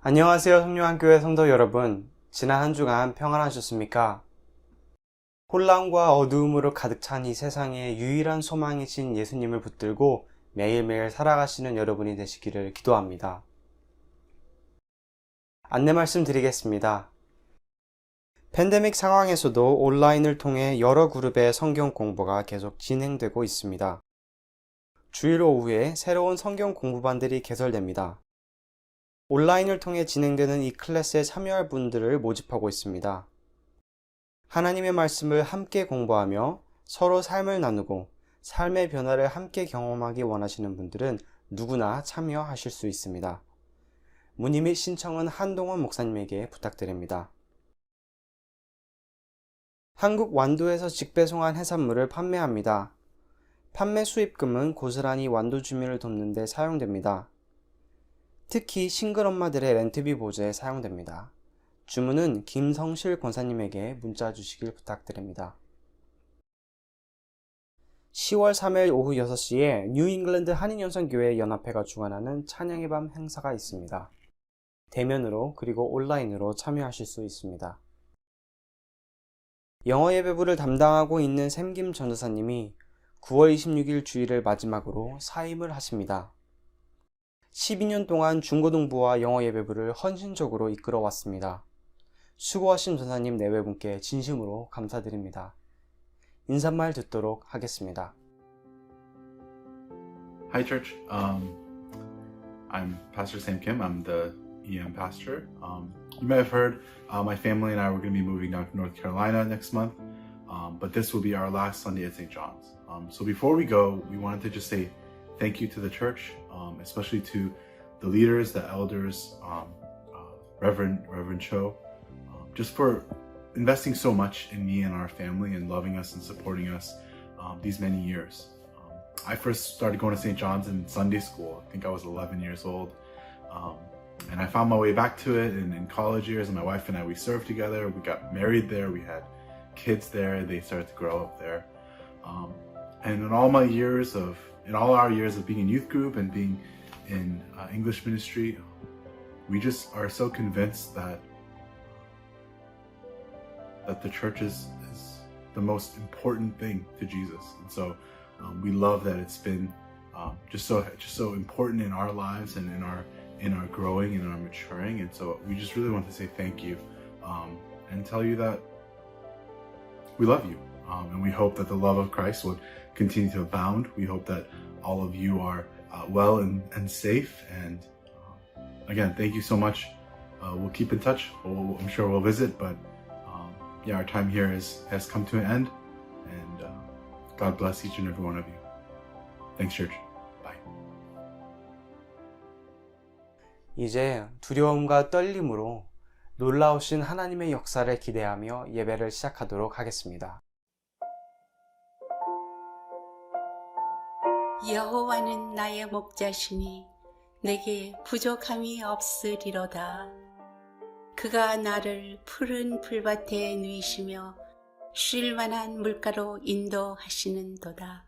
안녕하세요, 성령한교회 성도 여러분. 지난 한 주간 평안하셨습니까? 혼란과 어두움으로 가득 찬 이 세상에 유일한 소망이신 예수님을 붙들고 매일매일 살아가시는 여러분이 되시기를 기도합니다. 안내 말씀 드리겠습니다. 팬데믹 상황에서도 온라인을 통해 여러 그룹의 성경 공부가 계속 진행되고 있습니다. 주일 오후에 새로운 성경 공부반들이 개설됩니다. 온라인을 통해 진행되는 이 클래스에 참여할 분들을 모집하고 있습니다. 하나님의 말씀을 함께 공부하며 서로 삶을 나누고 삶의 변화를 함께 경험하기 원하시는 분들은 누구나 참여하실 수 있습니다. 문의 및 신청은 한동원 목사님에게 부탁드립니다. 한국 완도에서 직배송한 해산물을 판매합니다. 판매 수입금은 고스란히 완도 주민을 돕는 데 사용됩니다. 특히 싱글엄마들의 렌트비 보조에 사용됩니다. 주문은 김성실 권사님에게 문자 주시길 부탁드립니다. 10월 3일 오후 6시에 뉴잉글랜드 한인연선교회 연합회가 주관하는 찬양의 밤 행사가 있습니다. 대면으로 그리고 온라인으로 참여하실 수 있습니다. 영어 예배부를 담당하고 있는 샘김 전도사님이 9월 26일 주일을 마지막으로 사임을 하십니다. 12년 동안 중고등부와 영어 예배부를 헌신적으로 이끌어 왔습니다. 수고하신 전사님 내외분께 진심으로 감사드립니다. 인사말 듣도록 하겠습니다. Hi, church. I'm Pastor Sam Kim. I'm the EM pastor. You may have heard my family and I were going to be moving down to North Carolina next month, but this will be our last Sunday at St. John's. So before we go, we wanted to just say thank you to the church, especially to the leaders, the elders, Reverend Cho, just for investing so much in me and our family and loving us and supporting us these many years. I first started going to St. John's in Sunday school. I think I was 11 years old. And I found my way back to it in college years, and my wife and I, we served together. We got married there. We had kids there. They started to grow up there. And in all our years of being in youth group and being in English ministry, we just are so convinced that the church is the most important thing to Jesus. And so we love that it's been just so important in our lives and in our growing and in our maturing. And so we just really want to say thank you and tell you that we love you. And we hope that the love of Christ would continue to abound. We hope that all of you are well and safe. And again, thank you so much. We'll keep in touch. I'm sure we'll visit, but yeah, our time here has come to an end. And God bless each and every one of you. Thanks, church. Bye. 이제 두려움과 떨림으로 놀라우신 하나님의 역사를 기대하며 예배를 시작하도록 하겠습니다. 여호와는 나의 목자시니 내게 부족함이 없으리로다. 그가 나를 푸른 풀밭에 누이시며 쉴만한 물가로 인도하시는도다.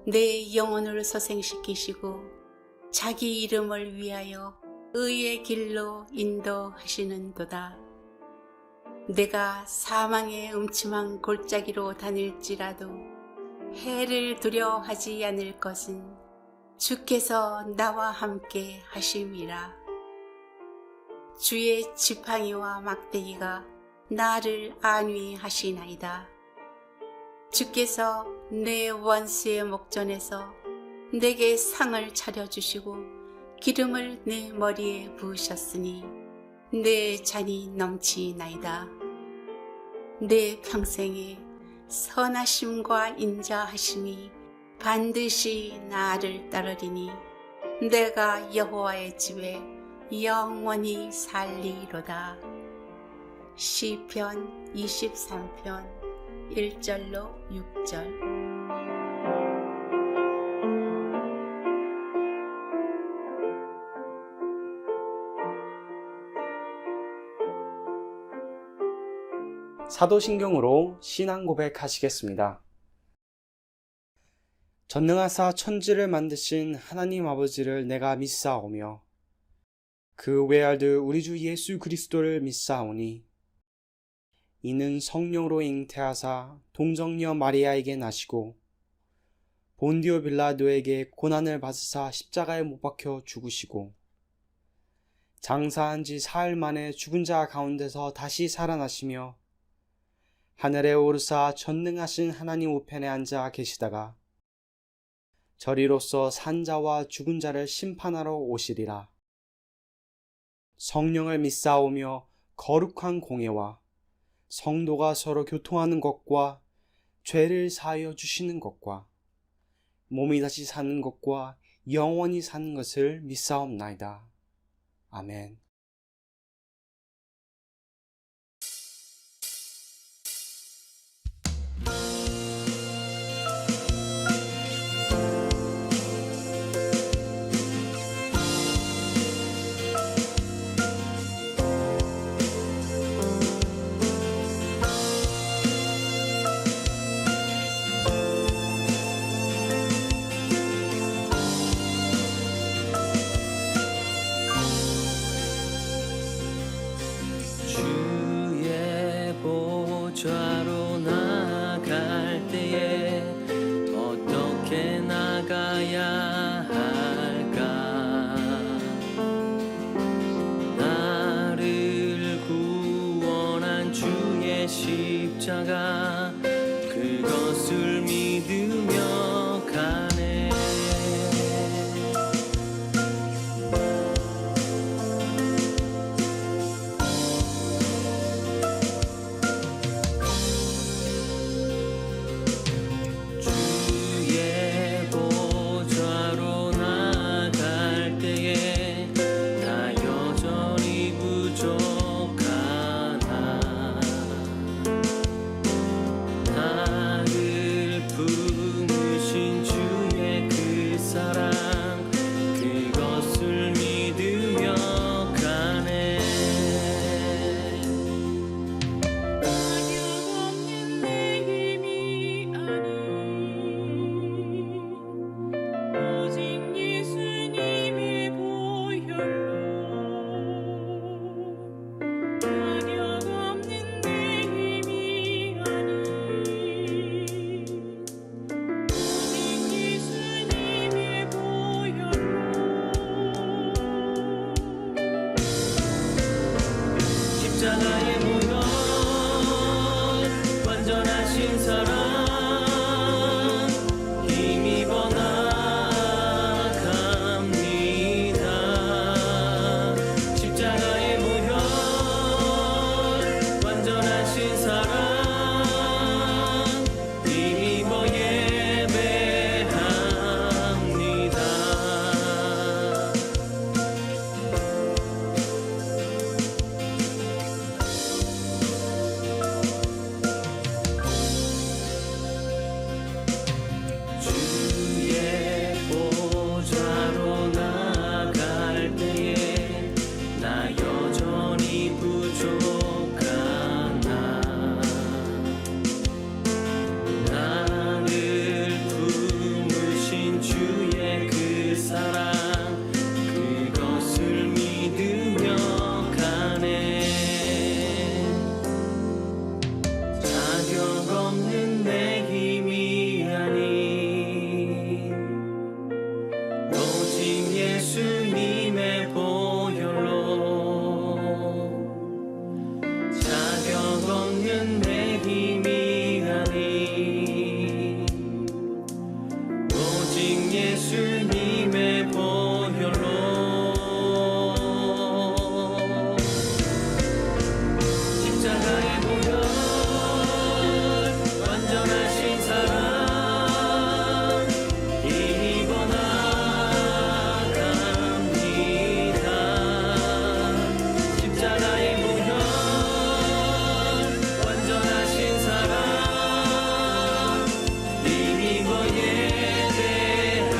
내 영혼을 소생시키시고 자기 이름을 위하여 의의 길로 인도하시는도다. 내가 사망의 음침한 골짜기로 다닐지라도 해를 두려워하지 않을 것은 주께서 나와 함께 하심이라. 주의 지팡이와 막대기가 나를 안위하시나이다. 주께서 내 원수의 목전에서 내게 상을 차려주시고 기름을 내 머리에 부으셨으니 내 잔이 넘치나이다. 내 평생에 선하심과 인자하심이 반드시 나를 따르리니 내가 여호와의 집에 영원히 살리로다. 시편 23편 1절로 6절. 사도신경으로 신앙 고백하시겠습니다. 전능하사 천지를 만드신 하나님 아버지를 내가 믿사오며 그 외아들 우리 주 예수 그리스도를 믿사오니 이는 성령으로 잉태하사 동정녀 마리아에게 나시고 본디오 빌라도에게 고난을 받으사 십자가에 못 박혀 죽으시고 장사한 지 사흘 만에 죽은 자 가운데서 다시 살아나시며 하늘에 오르사 전능하신 하나님 우편에 앉아 계시다가 저리로서 산자와 죽은 자를 심판하러 오시리라. 성령을 믿사오며 거룩한 공예와 성도가 서로 교통하는 것과 죄를 사하여 주시는 것과 몸이 다시 사는 것과 영원히 사는 것을 믿사옵나이다. 아멘. 주의 보좌로 나갈 때에 어떻게 나가야 할까? 나를 구원한 주의 십자가 그것을 믿으며 가네. 주의 보좌로 나갈 때에 나 여전히 부족하나. 나를 품으신 주의 그 사랑 그것을 믿으며 가네. 가격없는 내 힘이 아닌 오직 예수님의 보혈로. 가격없는 내 힘이 아닌 오직 예수님의 보혈로. 십자가의 보혈 완전하신 사랑 힘입어 나갑니다. 십자가의 보혈 완전하신 사랑 힘입어 예배합니다. 주의 보좌로 나갈 때에 나 여전히 부족하나. 나를 품으신 주의 그 사랑 그것을 믿으며 가네. 자격 없는 내 힘이 아닌 오직 예수님의 보혈로. 자격 없는 내 힘이 아닌 오직 예수님의 보혈로. 십자가의 보혈 완전하신 사랑 힘입어 나갑니다. 십자가의 보혈 완전하신 사랑 힘입어 예배합니다.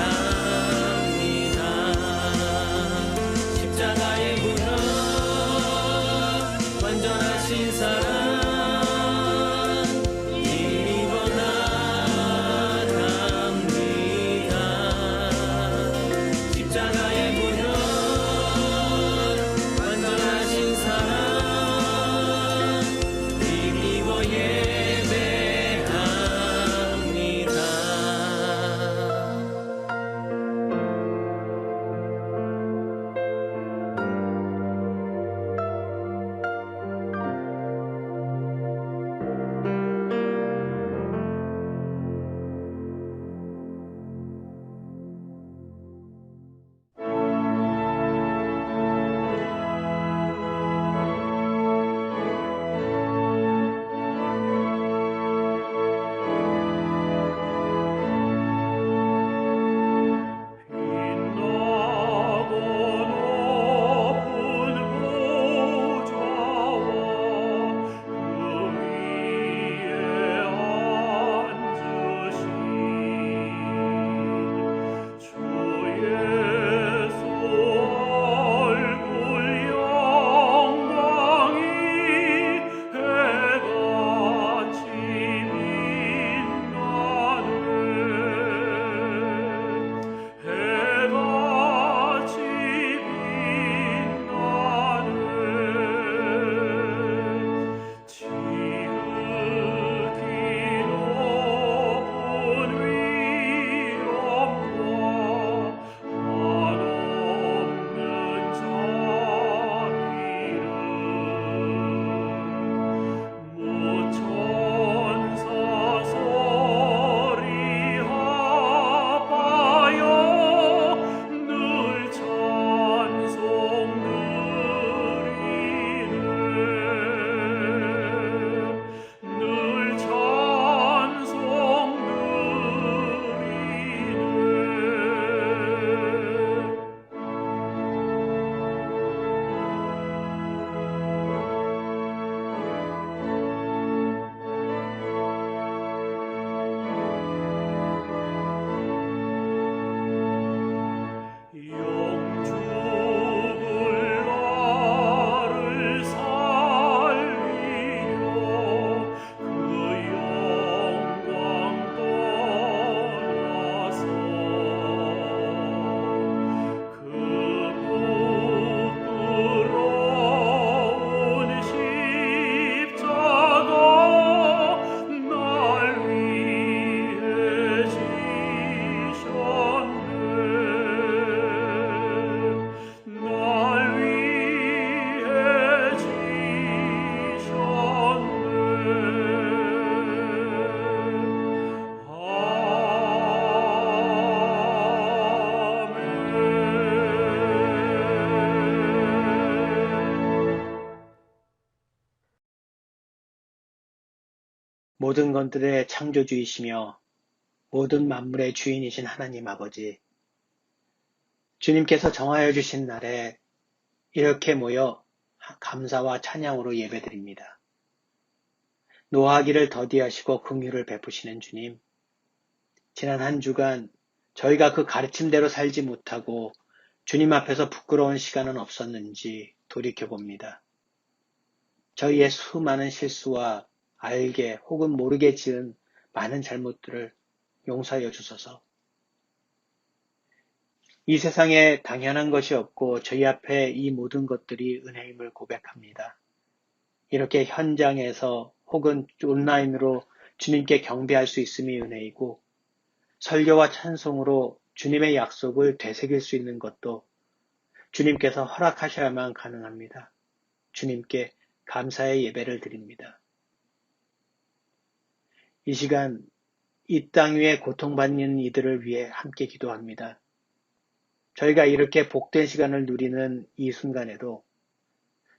모든 것들의 창조주이시며 모든 만물의 주인이신 하나님 아버지, 주님께서 정하여 주신 날에 이렇게 모여 감사와 찬양으로 예배드립니다. 노하기를 더디하시고 긍휼을 베푸시는 주님, 지난 한 주간 저희가 그 가르침대로 살지 못하고 주님 앞에서 부끄러운 시간은 없었는지 돌이켜봅니다. 저희의 수많은 실수와 알게 혹은 모르게 지은 많은 잘못들을 용서하여 주소서. 이 세상에 당연한 것이 없고 저희 앞에 이 모든 것들이 은혜임을 고백합니다. 이렇게 현장에서 혹은 온라인으로 주님께 경배할 수 있음이 은혜이고 설교와 찬송으로 주님의 약속을 되새길 수 있는 것도 주님께서 허락하셔야만 가능합니다. 주님께 감사의 예배를 드립니다. 이 시간 이 땅 위에 고통받는 이들을 위해 함께 기도합니다. 저희가 이렇게 복된 시간을 누리는 이 순간에도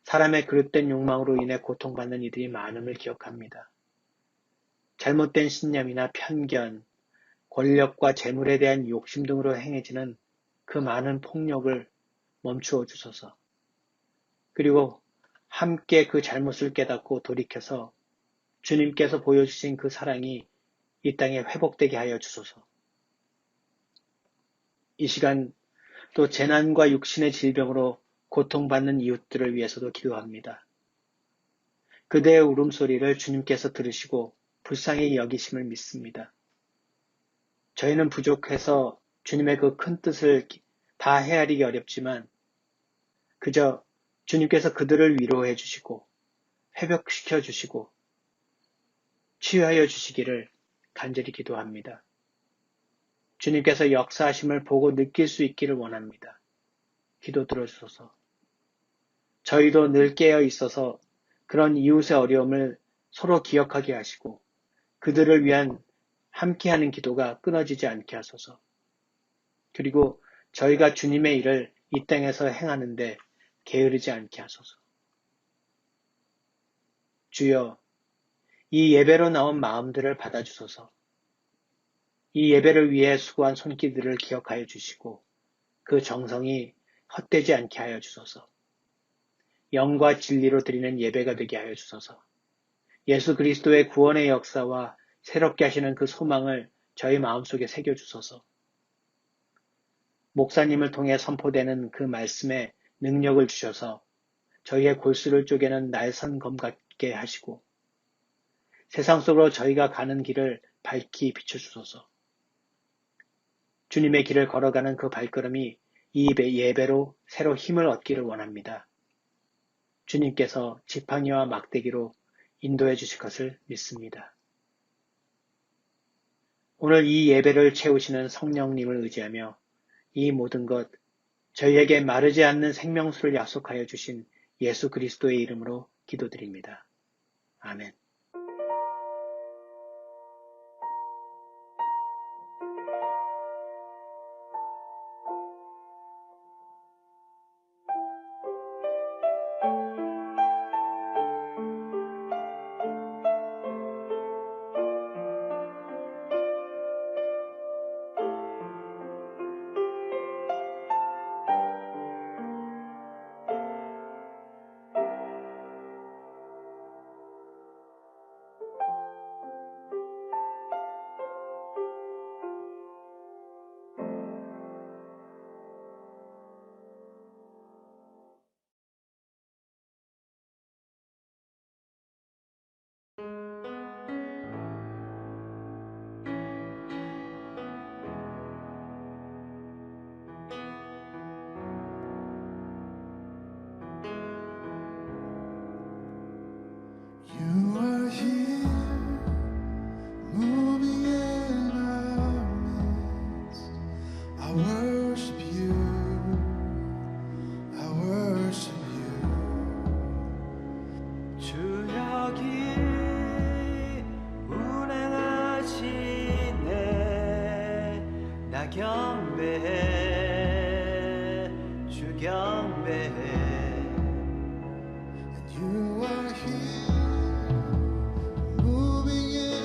사람의 그릇된 욕망으로 인해 고통받는 이들이 많음을 기억합니다. 잘못된 신념이나 편견, 권력과 재물에 대한 욕심 등으로 행해지는 그 많은 폭력을 멈추어 주소서. 그리고 함께 그 잘못을 깨닫고 돌이켜서 주님께서 보여주신 그 사랑이 이 땅에 회복되게 하여 주소서. 이 시간 또 재난과 육신의 질병으로 고통받는 이웃들을 위해서도 기도합니다. 그대의 울음소리를 주님께서 들으시고 불쌍히 여기심을 믿습니다. 저희는 부족해서 주님의 그 큰 뜻을 다 헤아리기 어렵지만 그저 주님께서 그들을 위로해 주시고 회복시켜 주시고 치유하여 주시기를 간절히 기도합니다. 주님께서 역사하심을 보고 느낄 수 있기를 원합니다. 기도 들어주소서. 저희도 늘 깨어 있어서 그런 이웃의 어려움을 서로 기억하게 하시고 그들을 위한 함께하는 기도가 끊어지지 않게 하소서. 그리고 저희가 주님의 일을 이 땅에서 행하는데 게으르지 않게 하소서. 주여, 이 예배로 나온 마음들을 받아주소서. 이 예배를 위해 수고한 손길들을 기억하여 주시고 그 정성이 헛되지 않게 하여 주소서. 영과 진리로 드리는 예배가 되게 하여 주소서. 예수 그리스도의 구원의 역사와 새롭게 하시는 그 소망을 저희 마음속에 새겨주소서. 목사님을 통해 선포되는 그 말씀에 능력을 주셔서 저희의 골수를 쪼개는 날선검 같게 하시고 세상 속으로 저희가 가는 길을 밝히 비춰주소서. 주님의 길을 걸어가는 그 발걸음이 이 예배로 새로 힘을 얻기를 원합니다. 주님께서 지팡이와 막대기로 인도해 주실 것을 믿습니다. 오늘 이 예배를 채우시는 성령님을 의지하며 이 모든 것 저희에게 마르지 않는 생명수를 약속하여 주신 예수 그리스도의 이름으로 기도드립니다. 아멘. You are here, moving in our midst. I worship you. I worship you. 주 여기 운행하시네. 나 경배해, 주 경배해. And you are here, moving in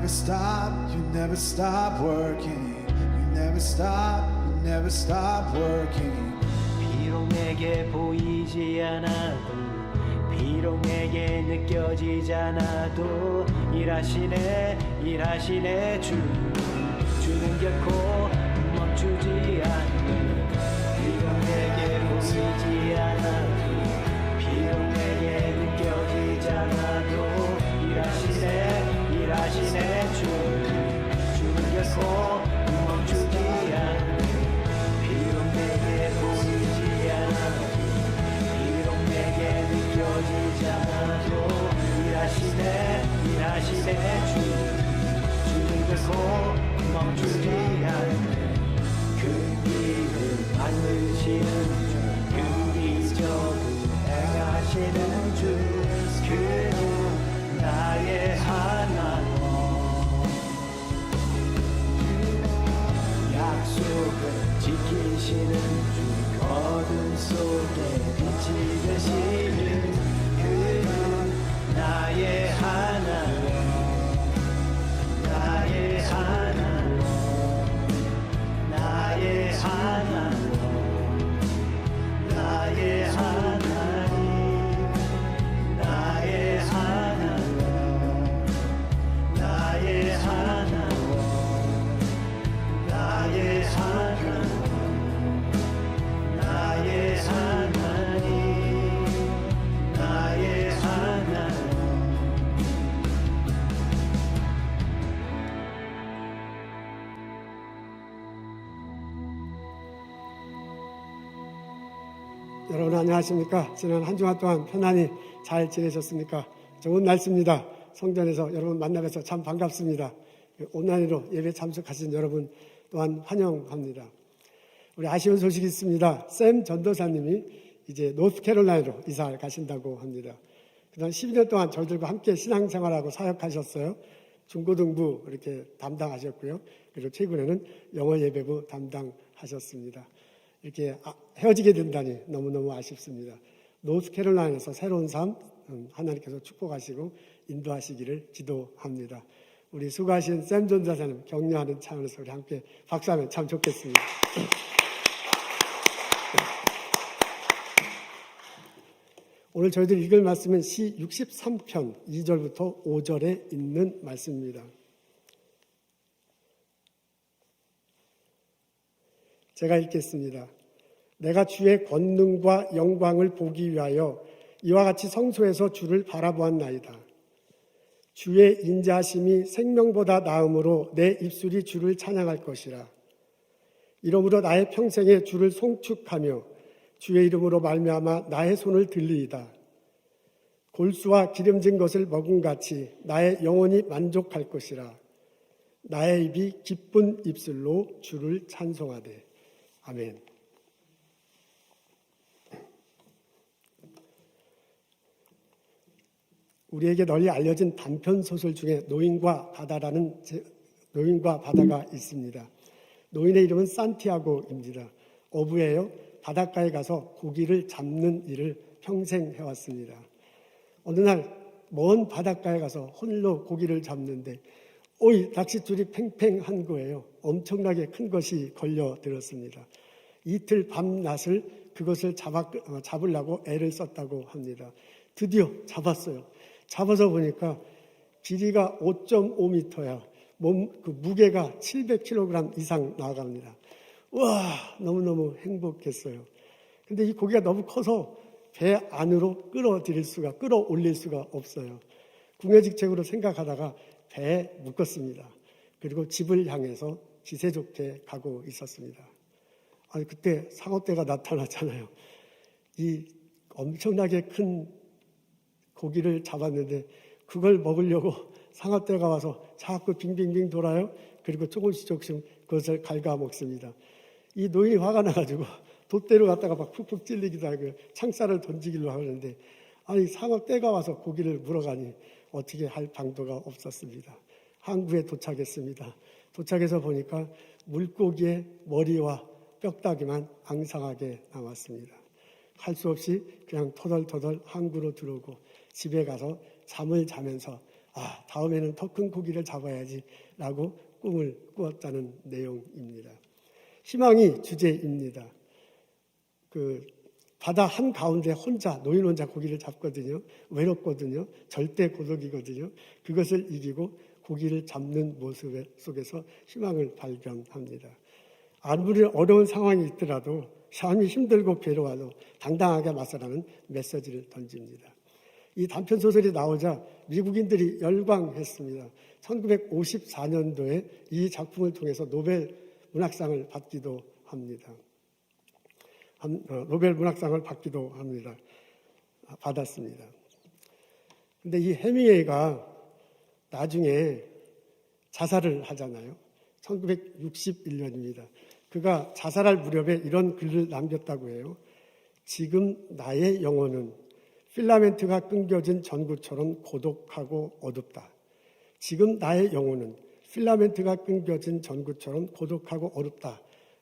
never stop, you never stop working. You never stop, you never stop working. 비록 내게 보이지 않아도 비록 내게 느껴지지 않아도 일하시네 주는 결코 멈추지 않네. 비록 내게 보이지 않아도 비록 내게 느껴지지 않아도 일하시네 주는 결코 멈추지 않네. 비록 내게 보이지 않아도 비록 내게 느껴지지 않아도 일하시네 주는 결코 멈추지 않네. 그 일을 만드시는 주 그리적을 행하시는 주 그는 나의 하나님. 약속을 지키시는 주 거듭 속에 빛이 되시는 그는 나의 하나님. 나의 하나님. 나의 하나님. 나의 하나님. 나의 하나님. 나의 하나님. 나의 하나님. 나의 하나님. 나의 하나님. 여러분 안녕하십니까? 지난 한 주간 동안 편안히 잘 지내셨습니까? 좋은 날씨입니다. 성전에서 여러분 만나뵈서 참 반갑습니다. 온라인으로 예배 참석하신 여러분 또한 환영합니다. 우리 아쉬운 소식이 있습니다. 샘 전도사님이 이제 노스캐롤라이나로 이사 가신다고 합니다. 그동안 12년 동안 저희들과 함께 신앙생활하고 사역하셨어요. 중고등부 이렇게 담당하셨고요. 그리고 최근에는 영어 예배부 담당하셨습니다. 이렇게 헤어지게 된다니 너무너무 아쉽습니다. 노스캐롤라이나에서 새로운 삶 하나님께서 축복하시고 인도하시기를 기도합니다. 우리 수고하신 샘 전도사님 격려하는 차원에서 우리 함께 박수하면 참 좋겠습니다. 오늘 저희들 읽을 말씀은 시 63편 2절부터 5절에 있는 말씀입니다. 제가 읽겠습니다. 내가 주의 권능과 영광을 보기 위하여 이와 같이 성소에서 주를 바라보았나이다. 주의 인자하심이 생명보다 나음으로 내 입술이 주를 찬양할 것이라. 이러므로 나의 평생에 주를 송축하며 주의 이름으로 말미암아 나의 손을 들리이다. 골수와 기름진 것을 먹음같이 나의 영혼이 만족할 것이라. 나의 입이 기쁜 입술로 주를 찬송하되. 아멘. 우리에게 널리 알려진 단편 소설 중에 노인과 바다가 있습니다. 노인의 이름은 산티아고입니다. 어부예요. 바닷가에 가서 고기를 잡는 일을 평생 해왔습니다. 어느 날 먼 바닷가에 가서 홀로 고기를 잡는데 낚싯줄이 팽팽한 거예요. 엄청나게 큰 것이 걸려들었습니다. 이틀 밤낮을 그것을 잡으려고 애를 썼다고 합니다. 드디어 잡았어요. 잡아서 보니까 길이가 5.5m야. 무게가 700kg 이상 나갑니다. 와, 너무너무 행복했어요. 근데 이 고기가 너무 커서 배 안으로 끌어올릴 수가 없어요. 궁예직책으로 생각하다가 배에 묶었습니다. 그리고 집을 향해서 기세 좋게 가고 있었습니다. 그때 상어떼가 나타났잖아요. 이 엄청나게 큰 고기를 잡았는데 그걸 먹으려고 상어떼가 와서 자꾸 빙빙빙 돌아요. 그리고 조금씩 그것을 갉아먹습니다. 이 노인이 화가 나가지고 돛대로 갖다가 막 푹푹 찔리기도 하고 창살을 던지기로 하는데 상어떼가 와서 고기를 물어가니 어떻게 할 방도가 없었습니다. 항구에 도착했습니다. 도착해서 보니까 물고기의 머리와 뼈다귀만 앙상하게 남았습니다. 할 수 없이 그냥 터덜터덜 항구로 들어오고 집에 가서 잠을 자면서 다음에는 더 큰 고기를 잡아야지라고 꿈을 꾸었다는 내용입니다. 희망이 주제입니다. 바다 한가운데 노인 혼자 고기를 잡거든요. 외롭거든요. 절대 고독이거든요. 그것을 이기고 고기를 잡는 모습 속에서 희망을 발견합니다. 아무리 어려운 상황이 있더라도 삶이 힘들고 괴로워도 당당하게 맞서라는 메시지를 던집니다. 이 단편소설이 나오자 미국인들이 열광했습니다. 1954년도에 이 작품을 통해서 노벨 문학상을 받기도 합니다. 노벨 문학상을 받았습니다. 근데 이 해밍웨이가 나중에 자살을 하잖아요. 1961년입니다. 그가 자살할 무렵에 이런 글을 남겼다고 해요. 지금 나의 영혼은 필라멘트가 끊겨진 전구처럼 고독하고 어둡다. 지금 나의 영혼은 필라멘트가 끊겨진 전구처럼 고독하고 어렵다.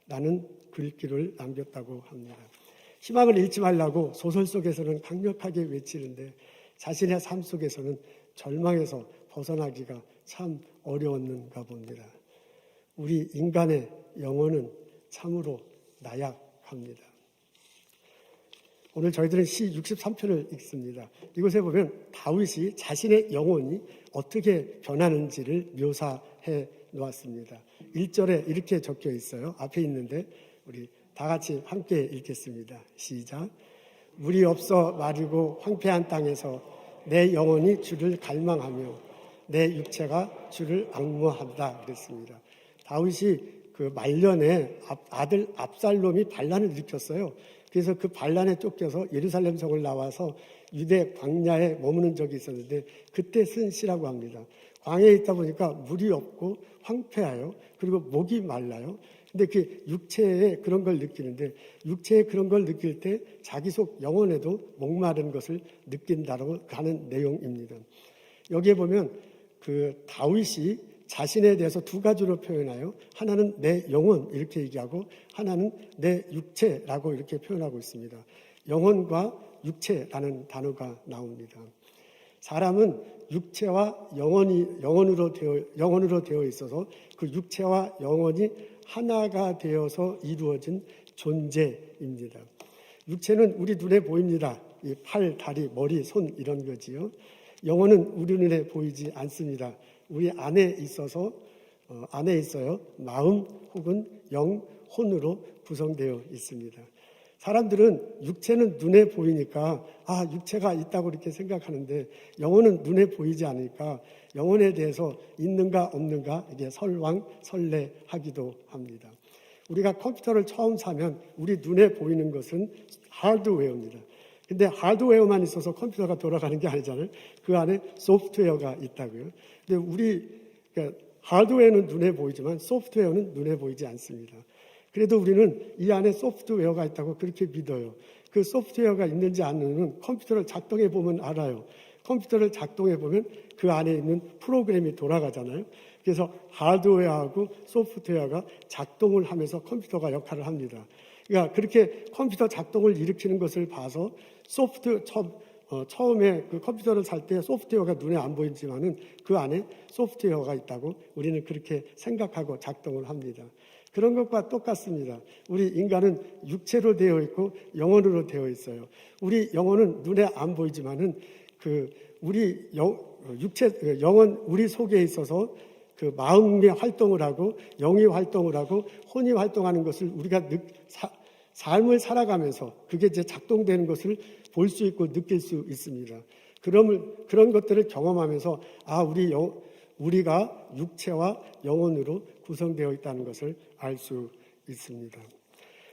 라는 글귀를 남겼다고 합니다. 희망을 잃지 말라고 소설 속에서는 강력하게 외치는데 자신의 삶 속에서는 절망에서 벗어나기가 참 어려웠는가 봅니다. 우리 인간의 영혼은 참으로 나약합니다. 오늘 저희들은 시 63편을 읽습니다. 이곳에 보면 다윗이 자신의 영혼이 어떻게 변하는지를 묘사해 놓았습니다. 1절에 이렇게 적혀 있어요. 앞에 있는데 우리 다 같이 함께 읽겠습니다. 시작. 물이 없어 마르고 황폐한 땅에서 내 영혼이 주를 갈망하며 내 육체가 주를 앙모한다 그랬습니다. 다윗이 그 말년에 아들 압살롬이 반란을 일으켰어요. 그래서 그 반란에 쫓겨서 예루살렘 성을 나와서 유대 광야에 머무는 적이 있었는데 그때 쓴 시라고 합니다. 광야에 있다 보니까 물이 없고 황폐해요. 그리고 목이 말라요. 근데 그 육체에 그런 걸 느끼는데 육체에 그런 걸 느낄 때 자기 속 영혼에도 목마른 것을 느낀다라고 하는 내용입니다. 여기에 보면 그 다윗이 자신에 대해서 두 가지로 표현하여 하나는 내 영혼 이렇게 얘기하고 하나는 내 육체라고 이렇게 표현하고 있습니다. 영혼과 육체라는 단어가 나옵니다. 사람은 육체와 영혼으로 되어 있어서 그 육체와 영혼이 하나가 되어서 이루어진 존재입니다. 육체는 우리 눈에 보입니다. 이 팔, 다리, 머리, 손 이런 거지요. 영혼은 우리 눈에 보이지 않습니다. 우리 안에 있어요. 마음 혹은 영, 혼으로 구성되어 있습니다. 사람들은 육체는 눈에 보이니까 육체가 있다고 이렇게 생각하는데 영혼은 눈에 보이지 않으니까 영혼에 대해서 있는가 없는가 이게 설왕설래하기도 합니다. 우리가 컴퓨터를 처음 사면 우리 눈에 보이는 것은 하드웨어입니다. 근데 하드웨어만 있어서 컴퓨터가 돌아가는 게 아니잖아요. 그 안에 소프트웨어가 있다고요. 근데 그러니까 하드웨어는 눈에 보이지만 소프트웨어는 눈에 보이지 않습니다. 그래도 우리는 이 안에 소프트웨어가 있다고 그렇게 믿어요. 그 소프트웨어가 있는지 안 있는지는 컴퓨터를 작동해 보면 알아요. 컴퓨터를 작동해 보면 그 안에 있는 프로그램이 돌아가잖아요. 그래서 하드웨어하고 소프트웨어가 작동을 하면서 컴퓨터가 역할을 합니다. 그러니까 그렇게 컴퓨터 작동을 일으키는 것을 봐서 처음에 그 컴퓨터를 살 때 소프트웨어가 눈에 안 보이지만은 그 안에 소프트웨어가 있다고 우리는 그렇게 생각하고 작동을 합니다. 그런 것과 똑같습니다. 우리 인간은 육체로 되어 있고 영혼으로 되어 있어요. 우리 영혼은 눈에 안 보이지만은 우리 영혼 우리 속에 있어서 그 마음의 활동을 하고 영이 활동을 하고 혼이 활동하는 것을 우리가 삶을 살아가면서 그게 이제 작동되는 것을 볼 수 있고 느낄 수 있습니다. 그런 것들을 경험하면서 우리가 육체와 영혼으로 구성되어 있다는 것을 알 수 있습니다.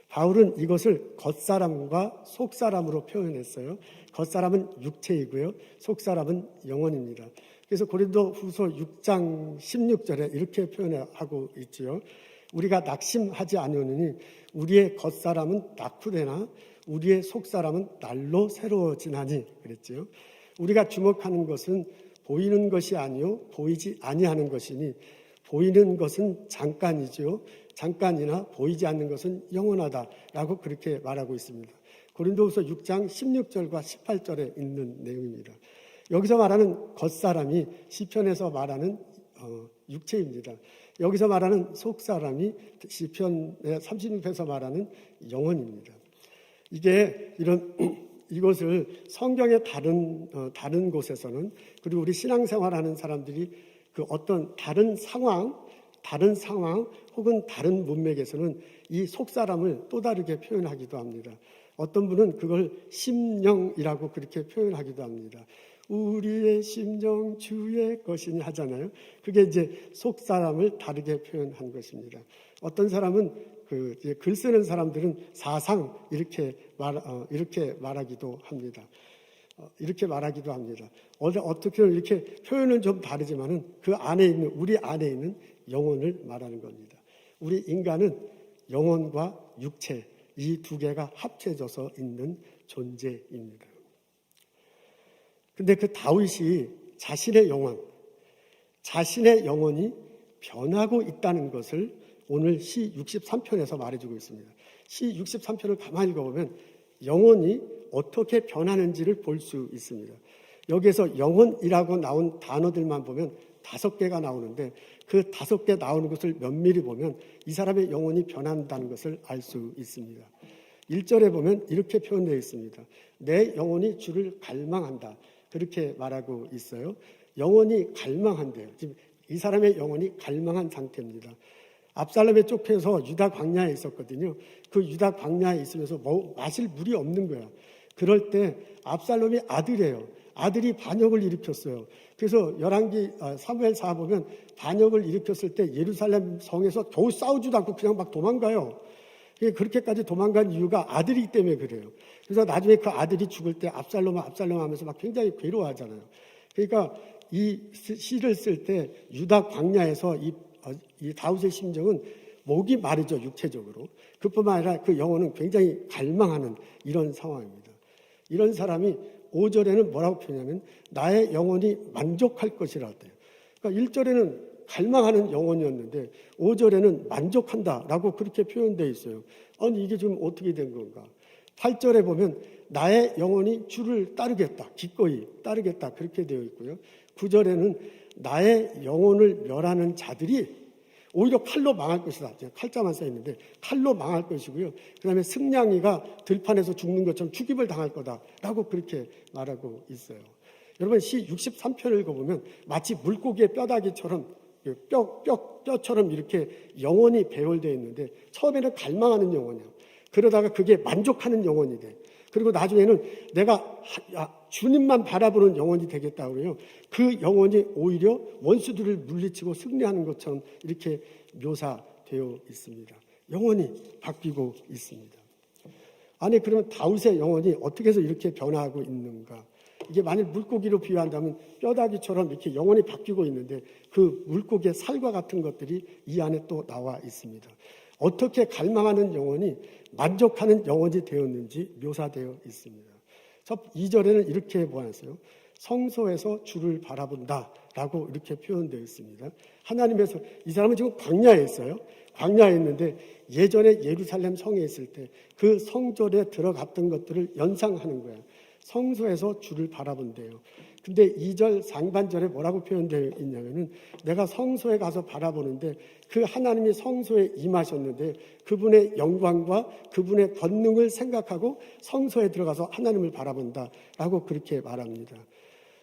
바울은 이것을 겉사람과 속사람으로 표현했어요. 겉사람은 육체이고요. 속사람은 영혼입니다. 그래서 고린도후서 6장 16절에 이렇게 표현하고 있지요. 우리가 낙심하지 않으니 우리의 겉사람은 낙후되나 우리의 속사람은 날로 새로워지나니 그랬지요. 우리가 주목하는 것은 보이는 것이 아니요 보이지 아니하는 것이니 보이는 것은 잠깐이죠. 잠깐이나 보이지 않는 것은 영원하다라고 그렇게 말하고 있습니다. 고린도후서 6장 16절과 18절에 있는 내용입니다. 여기서 말하는 겉사람이 시편에서 말하는 육체입니다. 여기서 말하는 속사람이 시편 36편에서 말하는 영혼입니다. 이게 이것을 성경의 다른 곳에서는, 그리고 우리 신앙생활하는 사람들이 그 어떤 다른 상황 혹은 다른 문맥에서는 이 속사람을 또 다르게 표현하기도 합니다. 어떤 분은 그걸 심령이라고 그렇게 표현하기도 합니다. 우리의 심령 주의 것이니 하잖아요. 그게 이제 속사람을 다르게 표현한 것입니다. 어떤 사람은 글 쓰는 사람들은 사상 이렇게 말하기도 합니다. 이렇게 말하기도 합니다. 어떻게 이렇게 표현은 좀 다르지만은 그 안에 있는, 우리 안에 있는 영혼을 말하는 겁니다. 우리 인간은 영혼과 육체, 이 두 개가 합쳐져서 있는 존재입니다. 근데 그 다윗이 자신의 영혼이 변하고 있다는 것을 오늘 시 63편에서 말해주고 있습니다. 시 63편을 가만히 읽어보면 영혼이 어떻게 변하는지를 볼 수 있습니다. 여기에서 영혼이라고 나온 단어들만 보면 5개가 나오는데 그 5개 나오는 것을 면밀히 보면 이 사람의 영혼이 변한다는 것을 알 수 있습니다. 1절에 보면 이렇게 표현되어 있습니다. 내 영혼이 주를 갈망한다. 그렇게 말하고 있어요. 영혼이 갈망한대요. 지금 이 사람의 영혼이 갈망한 상태입니다. 압살롬에 쫓겨서 유다 광야에 있었거든요. 그 유다 광야에 있으면서 마실 물이 없는 거야. 그럴 때 압살롬이 아들이 반역을 일으켰어요. 그래서 사무엘 4 보면 반역을 일으켰을 때 예루살렘 성에서 겨우 싸우지도 않고 그냥 막 도망가요. 그렇게까지 도망간 이유가 아들이기 때문에 그래요. 그래서 나중에 그 아들이 죽을 때 압살롬 하면서 막 굉장히 괴로워하잖아요. 그러니까 이 시를 쓸 때 유다 광야에서 이 다윗의 심정은 목이 마르죠, 육체적으로. 그뿐만 아니라 그 영혼은 굉장히 갈망하는 이런 상황입니다. 이런 사람이 5절에는 뭐라고 표현하냐면 나의 영혼이 만족할 것이라 했대요. 그러니까 1절에는 갈망하는 영혼이었는데 5절에는 만족한다라고 그렇게 표현되어 있어요. 아니 이게 지금 어떻게 된 건가? 8절에 보면 나의 영혼이 주를 따르겠다, 기꺼이 따르겠다 그렇게 되어 있고요. 9절에는 나의 영혼을 멸하는 자들이 오히려 칼로 망할 것이다. 칼자만 써 있는데 칼로 망할 것이고요. 그 다음에 승냥이가 들판에서 죽는 것처럼 죽임을 당할 거다라고 그렇게 말하고 있어요. 여러분 시 63편을 읽어보면 마치 물고기의 뼈다귀처럼 뼈처럼 이렇게 영혼이 배열되어 있는데 처음에는 갈망하는 영혼이야. 그러다가 그게 만족하는 영혼이 돼. 그리고 나중에는 내가 주님만 바라보는 영혼이 되겠다고 그래요. 그 영혼이 오히려 원수들을 물리치고 승리하는 것처럼 이렇게 묘사되어 있습니다. 영혼이 바뀌고 있습니다. 아니 그러면 다윗의 영혼이 어떻게 해서 이렇게 변화하고 있는가? 이게 만일 물고기로 비유한다면 뼈다귀처럼 이렇게 영혼이 바뀌고 있는데 그 물고기의 살과 같은 것들이 이 안에 또 나와 있습니다. 어떻게 갈망하는 영혼이 만족하는 영혼이 되었는지 묘사되어 있습니다. 2절에는 이렇게 보았어요. 성소에서 주를 바라본다 라고 이렇게 표현되어 있습니다. 하나님에서 이 사람은 지금 광야에 있어요. 광야에 있는데 예전에 예루살렘 성에 있을 때 그 성전에 들어갔던 것들을 연상하는 거예요. 성소에서 주를 바라본대요. 근데 2절 상반절에 뭐라고 표현되어 있냐면은 내가 성소에 가서 바라보는데 그 하나님이 성소에 임하셨는데 그분의 영광과 그분의 권능을 생각하고 성소에 들어가서 하나님을 바라본다라고 그렇게 말합니다.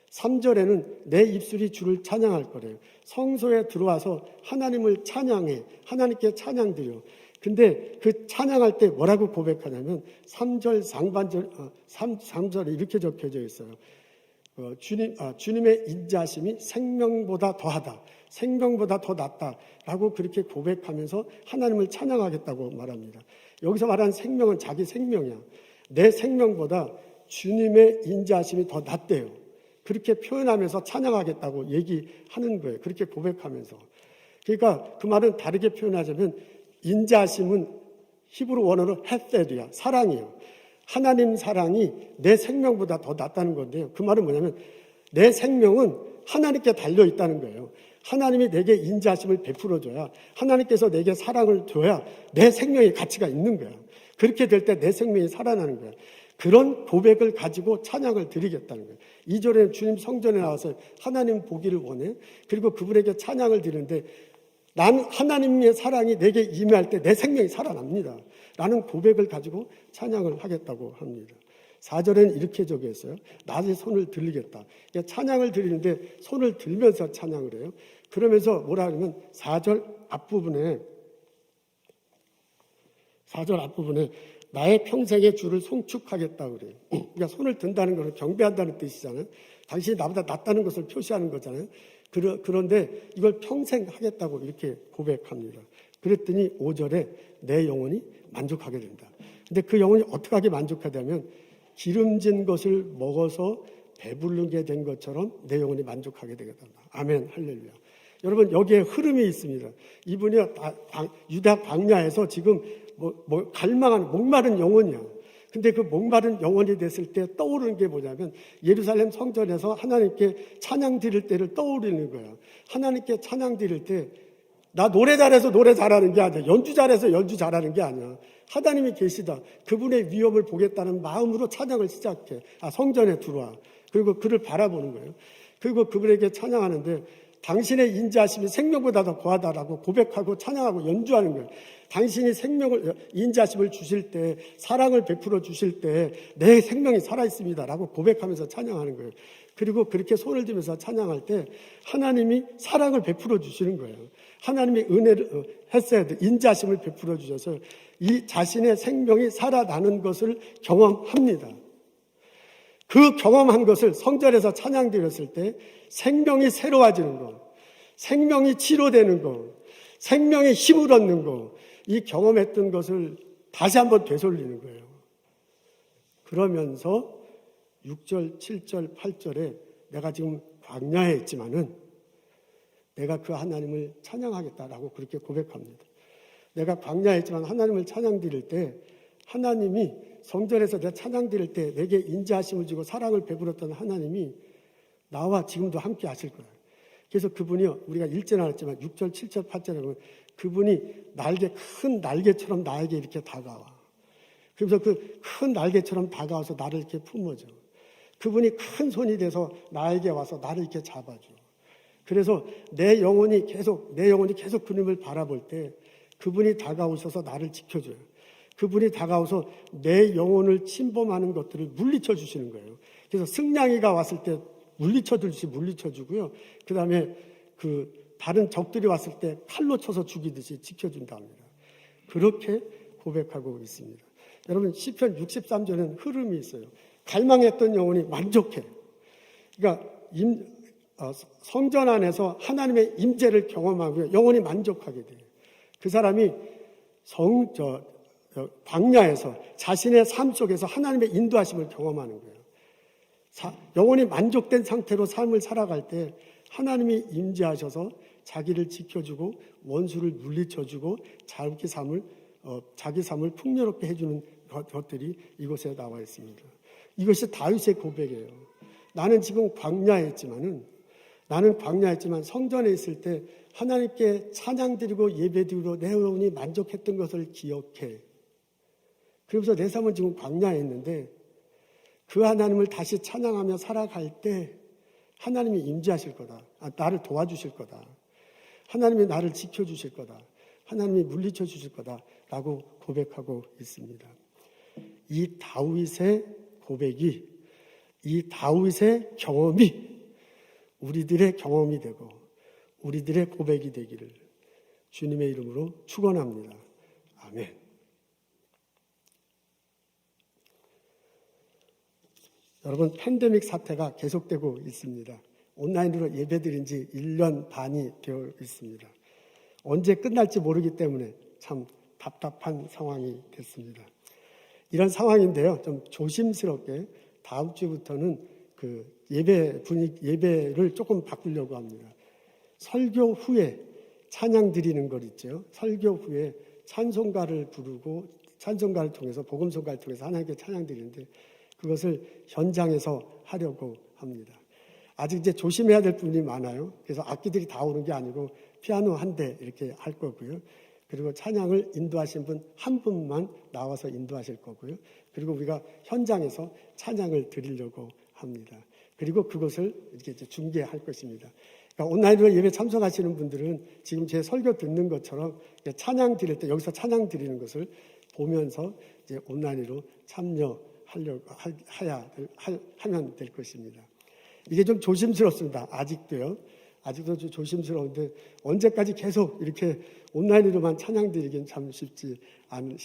3절에는 내 입술이 주를 찬양할 거래요. 성소에 들어와서 하나님을 찬양해. 하나님께 찬양드려. 근데 그 찬양할 때 뭐라고 고백하냐면 3절 상반절 3절에 이렇게 적혀져 있어요. 주님의 인자하심이 생명보다 더하다. 생명보다 더 낫다라고 그렇게 고백하면서 하나님을 찬양하겠다고 말합니다. 여기서 말하는 생명은 자기 생명이야. 내 생명보다 주님의 인자하심이 더 낫대요. 그렇게 표현하면서 찬양하겠다고 얘기하는 거예요. 그렇게 고백하면서. 그러니까 그 말은 다르게 표현하자면 인자하심은 히브리 원어로 헤세드야. 사랑이에요. 하나님 사랑이 내 생명보다 더 낫다는 건데요. 그 말은 뭐냐면 내 생명은 하나님께 달려 있다는 거예요. 하나님이 내게 인자하심을 베풀어줘야 하나님께서 내게 사랑을 줘야 내 생명의 가치가 있는 거야. 그렇게 될 때 내 생명이 살아나는 거야. 그런 고백을 가지고 찬양을 드리겠다는 거예요. 2절에는 주님 성전에 나와서 하나님 보기를 원해. 그리고 그분에게 찬양을 드리는데 난 하나님의 사랑이 내게 임할 때 내 생명이 살아납니다. 라는 고백을 가지고 찬양을 하겠다고 합니다. 4절에는 이렇게 적혀있어요. 낮에 손을 들리겠다. 그러니까 찬양을 드리는데 손을 들면서 찬양을 해요. 그러면서 뭐라 하냐면 4절 앞부분에 나의 평생의 주를 송축하겠다 그래요. 그러니까 손을 든다는 것은 경배한다는 뜻이잖아요. 당신이 나보다 낫다는 것을 표시하는 거잖아요. 그런데 이걸 평생 하겠다고 이렇게 고백합니다. 그랬더니 5절에 내 영혼이 만족하게 된다. 근데 그 영혼이 어떻게 하게 만족하냐면 기름진 것을 먹어서 배부르게 된 것처럼 내 영혼이 만족하게 되겠다. 아멘, 할렐루야. 여러분 여기에 흐름이 있습니다. 이분이 유다 광야에서 지금 갈망하는 목마른 영혼이야. 근데 그 목마른 영혼이 됐을 때 떠오르는 게 뭐냐면 예루살렘 성전에서 하나님께 찬양 드릴 때를 떠올리는 거예요. 하나님께 찬양 드릴 때 나 노래 잘해서 노래 잘하는 게 아니야. 연주 잘해서 연주 잘하는 게 아니야. 하나님이 계시다. 그분의 위엄을 보겠다는 마음으로 찬양을 시작해. 성전에 들어와. 그리고 그를 바라보는 거예요. 그리고 그분에게 찬양하는데 당신의 인자하심이 생명보다 더 거하다라고 고백하고 찬양하고 연주하는 거예요. 당신이 생명을, 인자하심을 주실 때, 사랑을 베풀어 주실 때 내 생명이 살아있습니다라고 고백하면서 찬양하는 거예요. 그리고 그렇게 손을 들면서 찬양할 때 하나님이 사랑을 베풀어 주시는 거예요. 하나님이 은혜를 했어야 돼. 인자하심을 베풀어 주셔서 이 자신의 생명이 살아나는 것을 경험합니다. 그 경험한 것을 성전에서 찬양 드렸을 때 생명이 새로워지는 것, 생명이 치료되는 것, 생명의 힘을 얻는 것, 이 경험했던 것을 다시 한번 되돌리는 거예요. 그러면서 6절, 7절, 8절에 내가 지금 광야에 있지만은 내가 그 하나님을 찬양하겠다라고 그렇게 고백합니다. 내가 광야에 있지만 하나님을 찬양 드릴 때 하나님이 성전에서 내가 찬양 드릴 때 내게 인자하심을 주고 사랑을 베풀었던 하나님이 나와 지금도 함께 하실 거예요. 그래서 그분이요, 우리가 읽지 않았지만 6절, 7절, 8절에 보면 그분이 큰 날개처럼 나에게 이렇게 다가와. 그래서 그 큰 날개처럼 다가와서 나를 이렇게 품어줘. 그분이 큰 손이 돼서 나에게 와서 나를 이렇게 잡아줘. 그래서 내 영혼이 계속 그님을 바라볼 때 그분이 다가오셔서 나를 지켜줘요. 그분이 다가오서 내 영혼을 침범하는 것들을 물리쳐 주시는 거예요. 그래서 승냥이가 왔을 때 물리쳐 주고요. 그 다음에 다른 적들이 왔을 때 칼로 쳐서 죽이듯이 지켜준다 합니다. 그렇게 고백하고 있습니다. 여러분 시편 63절에는 흐름이 있어요. 갈망했던 영혼이 만족해. 그러니까 성전 안에서 하나님의 임재를 경험하고요. 영혼이 만족하게 돼요. 그 사람이 광야에서 자신의 삶 속에서 하나님의 인도하심을 경험하는 거예요. 영혼이 만족된 상태로 삶을 살아갈 때 하나님이 임재하셔서 자기를 지켜주고 원수를 물리쳐주고 자기 삶을 풍요롭게 해주는 것들이 이곳에 나와 있습니다. 이것이 다윗의 고백이에요. 나는 지금 광야에 있지만 성전에 있을 때 하나님께 찬양드리고 예배드리고 내 영혼이 만족했던 것을 기억해. 그러면서 내 삶은 지금 광야에 있는데 그 하나님을 다시 찬양하며 살아갈 때 하나님이 임재하실 거다. 나를 도와주실 거다. 하나님이 나를 지켜주실 거다. 하나님이 물리쳐 주실 거다라고 고백하고 있습니다. 이 다윗의 고백이, 이 다윗의 경험이 우리들의 경험이 되고 우리들의 고백이 되기를 주님의 이름으로 축원합니다. 아멘. 여러분, 팬데믹 사태가 계속되고 있습니다. 온라인으로 예배드린 지 1년 반이 되어 있습니다. 언제 끝날지 모르기 때문에 참 답답한 상황이 됐습니다. 이런 상황인데요. 좀 조심스럽게 다음 주부터는 예배를 조금 바꾸려고 합니다. 설교 후에 찬양 드리는 것 있죠. 설교 후에 찬송가를 부르고 찬송가를 통해서 복음송가를 통해서 하나님께 찬양 드리는데 그것을 현장에서 하려고 합니다. 아직 이제 조심해야 될 부분이 많아요. 그래서 악기들이 다 오는 게 아니고 피아노 한 대 이렇게 할 거고요. 그리고 찬양을 인도하신 분 한 분만 나와서 인도하실 거고요. 그리고 우리가 현장에서 찬양을 드리려고 합니다. 그리고 그것을 이렇게 이제 중계할 것입니다. 그러니까 온라인으로 예배 참석하시는 분들은 지금 제 설교 듣는 것처럼 찬양 드릴 때 여기서 찬양 드리는 것을 보면서 이제 온라인으로 하면 될 것입니다. 이게 좀 조심스럽습니다. 아직도 좀 조심스러운데 언제까지 계속 이렇게 온라인으로만 찬양 드리긴 참 쉽지 않을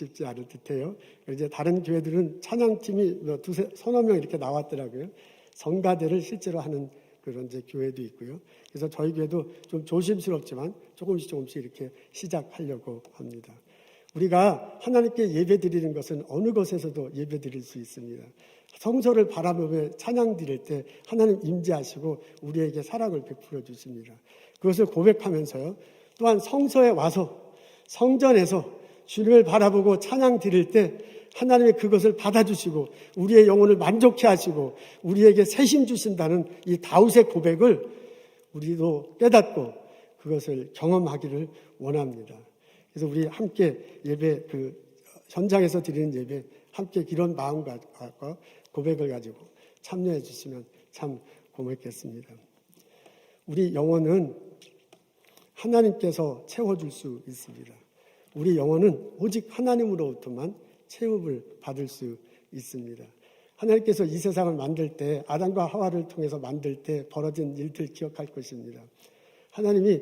듯해요. 이제 다른 교회들은 찬양팀이 서너 명 이렇게 나왔더라고요. 성가대를 실제로 하는 그런 이제 교회도 있고요. 그래서 저희 교회도 좀 조심스럽지만 조금씩 이렇게 시작하려고 합니다. 우리가 하나님께 예배 드리는 것은 어느 곳에서도 예배 드릴 수 있습니다. 성소를 바라보며 찬양 드릴 때 하나님 임재하시고 우리에게 사랑을 베풀어 주십니다. 그것을 고백하면서요. 또한 성소에 와서 성전에서 주님을 바라보고 찬양 드릴 때 하나님이 그것을 받아주시고 우리의 영혼을 만족해 하시고 우리에게 새힘 주신다는 이 다윗의 고백을 우리도 깨닫고 그것을 경험하기를 원합니다. 그래서 우리 함께 예배 현장에서 드리는 예배 함께 이런 마음과 고백을 가지고 참여해 주시면 참 고맙겠습니다. 우리 영혼은 하나님께서 채워줄 수 있습니다. 우리 영혼은 오직 하나님으로부터만 채움을 받을 수 있습니다. 하나님께서 이 세상을 만들 때 아담과 하와를 통해서 만들 때 벌어진 일들 기억할 것입니다. 하나님이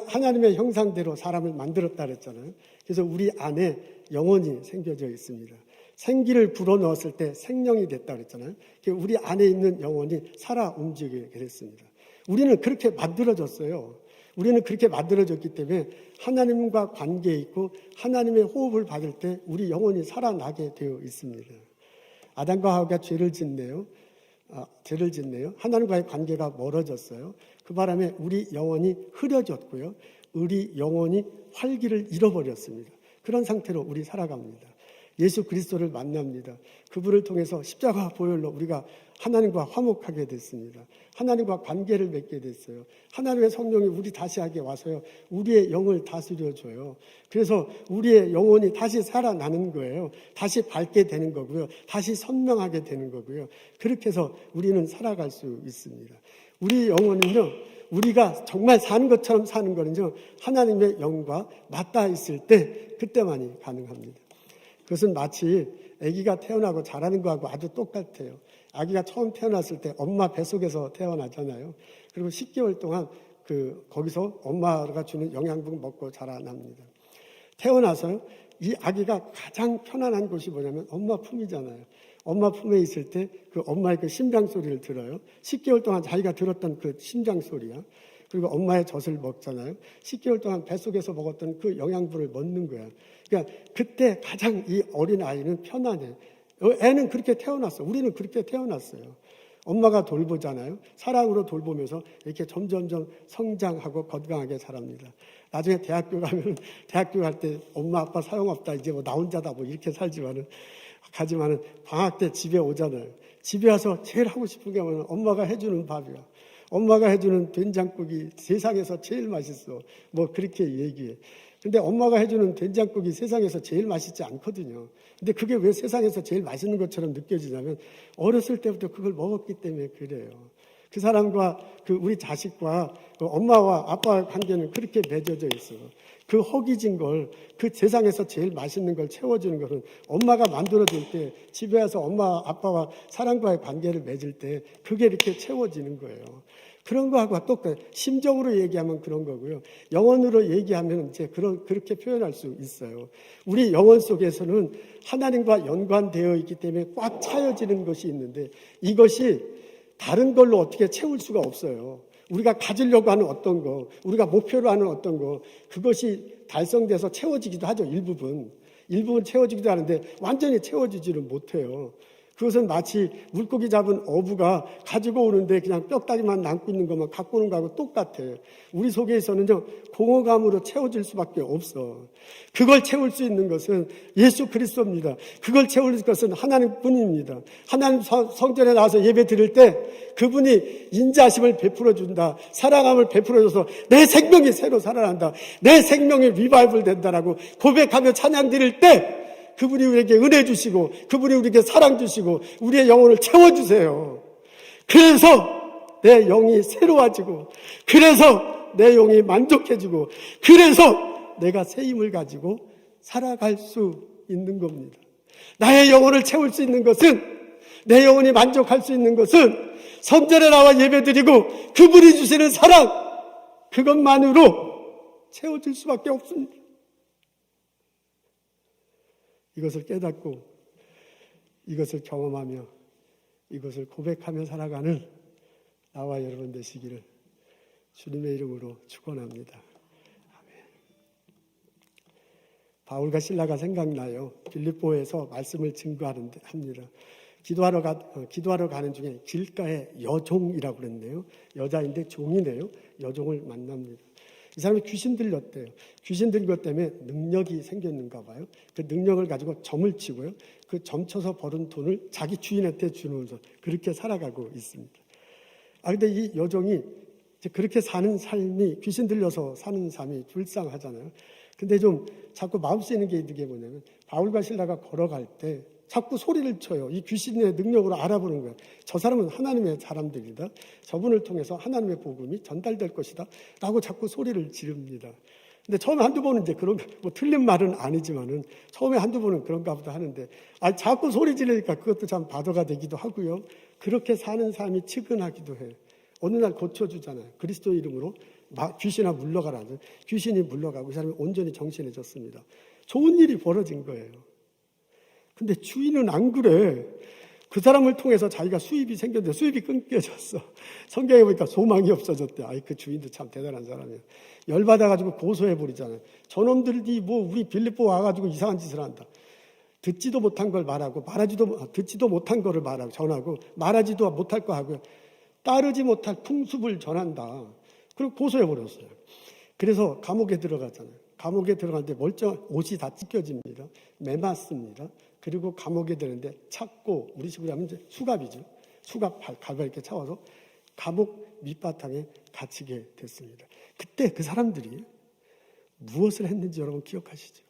하나님의 형상대로 사람을 만들었다 그랬잖아요. 그래서 우리 안에 영혼이 생겨져 있습니다. 생기를 불어넣었을 때 생명이 됐다 그랬잖아요. 우리 안에 있는 영혼이 살아 움직이게 됐습니다. 우리는 그렇게 만들어졌어요. 우리는 그렇게 만들어졌기 때문에 하나님과 관계에 있고 하나님의 호흡을 받을 때 우리 영혼이 살아나게 되어 있습니다. 아담과 하와가 죄를 짓네요. 하나님과의 관계가 멀어졌어요. 그 바람에 우리 영혼이 흐려졌고요. 우리 영혼이 활기를 잃어버렸습니다. 그런 상태로 우리 살아갑니다. 예수 그리스도를 만납니다. 그분을 통해서 십자가 보혈로 우리가 하나님과 화목하게 됐습니다. 하나님과 관계를 맺게 됐어요. 하나님의 성령이 우리 다시하게 와서요. 우리의 영을 다스려줘요. 그래서 우리의 영혼이 다시 살아나는 거예요. 다시 밝게 되는 거고요. 다시 선명하게 되는 거고요. 그렇게 해서 우리는 살아갈 수 있습니다. 우리 영혼은요. 우리가 정말 사는 것처럼 사는 거는요. 하나님의 영과 맞닿아 있을 때 그때만이 가능합니다. 그것은 마치 아기가 태어나고 자라는 거하고 아주 똑같아요. 아기가 처음 태어났을 때 엄마 뱃속에서 태어나잖아요. 그리고 10개월 동안 거기서 엄마가 주는 영양분 먹고 자라납니다. 태어나서요. 이 아기가 가장 편안한 곳이 뭐냐면 엄마 품이잖아요. 엄마 품에 있을 때 그 엄마의 그 심장 소리를 들어요. 10개월 동안 자기가 들었던 그 심장 소리야. 그리고 엄마의 젖을 먹잖아요. 10개월 동안 뱃속에서 먹었던 그 영양분을 먹는 거야. 그러니까 그때 가장 이 어린 아이는 편안해. 애는 그렇게 태어났어. 우리는 그렇게 태어났어요. 엄마가 돌보잖아요. 사랑으로 돌보면서 이렇게 점점점 성장하고 건강하게 자랍니다. 나중에 대학교 갈 때 엄마 아빠 사용없다. 이제 나 혼자다 이렇게 살지만은 방학 때 집에 오잖아요. 집에 와서 제일 하고 싶은 게 뭐냐면 엄마가 해주는 밥이야. 엄마가 해주는 된장국이 세상에서 제일 맛있어. 그렇게 얘기해. 근데 엄마가 해주는 된장국이 세상에서 제일 맛있지 않거든요. 근데 그게 왜 세상에서 제일 맛있는 것처럼 느껴지냐면 어렸을 때부터 그걸 먹었기 때문에 그래요. 그 사람과 우리 자식과 엄마와 아빠의 관계는 그렇게 맺어져 있어요. 그 허기진 걸, 그 세상에서 제일 맛있는 걸 채워주는 것은 엄마가 만들어줄 때 집에 와서 엄마, 아빠와 사랑과의 관계를 맺을 때 그게 이렇게 채워지는 거예요. 그런 거하고 똑같아요. 심적으로 얘기하면 그런 거고요. 영혼으로 얘기하면 이제 그렇게 표현할 수 있어요. 우리 영혼 속에서는 하나님과 연관되어 있기 때문에 꽉 차여지는 것이 있는데 이것이 다른 걸로 어떻게 채울 수가 없어요. 우리가 가지려고 하는 어떤 거, 우리가 목표로 하는 어떤 거, 그것이 달성돼서 채워지기도 하죠. 일부분 채워지기도 하는데 완전히 채워지지는 못해요. 그것은 마치 물고기 잡은 어부가 가지고 오는데 그냥 뼈다귀만 남고 있는 것만 갖고 오는 거하고 똑같아요. 우리 속에서는요, 공허감으로 채워질 수밖에 없어. 그걸 채울 수 있는 것은 예수 그리스도입니다. 그걸 채울 것은 하나님 뿐입니다. 하나님 성전에 나와서 예배 드릴 때 그분이 인자심을 베풀어 준다. 사랑함을 베풀어 줘서 내 생명이 새로 살아난다. 내 생명이 리바이벌 된다라고 고백하며 찬양 드릴 때 그분이 우리에게 은혜 주시고 그분이 우리에게 사랑 주시고 우리의 영혼을 채워주세요. 그래서 내 영이 새로워지고 그래서 내 영이 만족해지고 그래서 내가 새 힘을 가지고 살아갈 수 있는 겁니다. 나의 영혼을 채울 수 있는 것은, 내 영혼이 만족할 수 있는 것은 성전에 나와 예배드리고 그분이 주시는 사랑, 그것만으로 채워질 수밖에 없습니다. 이것을 깨닫고 이것을 경험하며 이것을 고백하며 살아가는 나와 여러분 되시기를 주님의 이름으로 축원합니다. 아멘. 바울과 실라가 생각나요. 빌립보에서 말씀을 증거하는데 합니다. 기도하러 가는 중에 길가에 여종이라고 그랬네요. 여자인데 종이네요. 여종을 만납니다. 이 사람이 귀신 들렸대요. 귀신 들린 것 때문에 능력이 생겼는가 봐요. 그 능력을 가지고 점을 치고요. 그 점 쳐서 벌은 돈을 자기 주인한테 주면서 그렇게 살아가고 있습니다. 근데 이 여종이 그렇게 사는 삶이, 귀신 들려서 사는 삶이 불쌍하잖아요. 근데 좀 자꾸 마음 쓰이는 게 있는 게 뭐냐면, 바울과 실라가 걸어갈 때 자꾸 소리를 쳐요. 이 귀신의 능력으로 알아보는 거예요. 저 사람은 하나님의 사람들이다. 저분을 통해서 하나님의 복음이 전달될 것이다. 라고 자꾸 소리를 지릅니다. 근데 처음에 한두 번은 이제 그런, 뭐 틀린 말은 아니지만은 처음에 한두 번은 그런가 보다 하는데, 자꾸 소리 지르니까 그것도 참 바더가 되기도 하고요. 그렇게 사는 삶이 측은하기도 해요. 어느 날 고쳐주잖아요. 그리스도 이름으로 귀신아 물러가라. 귀신이 물러가고 이 사람이 온전히 정신해졌습니다. 좋은 일이 벌어진 거예요. 근데 주인은 안 그래. 그 사람을 통해서 자기가 수입이 생겼는데 수입이 끊겨졌어. 성경에 보니까 소망이 없어졌대. 그 주인도 참 대단한 사람이에요. 열받아가지고 고소해버리잖아요. 저놈들이 뭐 우리 빌립보 와가지고 이상한 짓을 한다. 듣지도 못한 걸 말하고, 듣지도 못한 거를 말하고, 전하고, 말하지도 못할 거 하고요. 따르지 못할 풍습을 전한다. 그리고 고소해버렸어요. 그래서 감옥에 들어갔잖아요. 감옥에 들어갔는데 옷이 다 찢겨집니다. 매맞습니다. 그리고 감옥에 들었는데 찾고, 우리 식으로 하면 이제 수갑이죠. 수갑 갈바 이렇게 차와서 감옥 밑바탕에 갇히게 됐습니다. 그때 그 사람들이 무엇을 했는지 여러분 기억하시죠?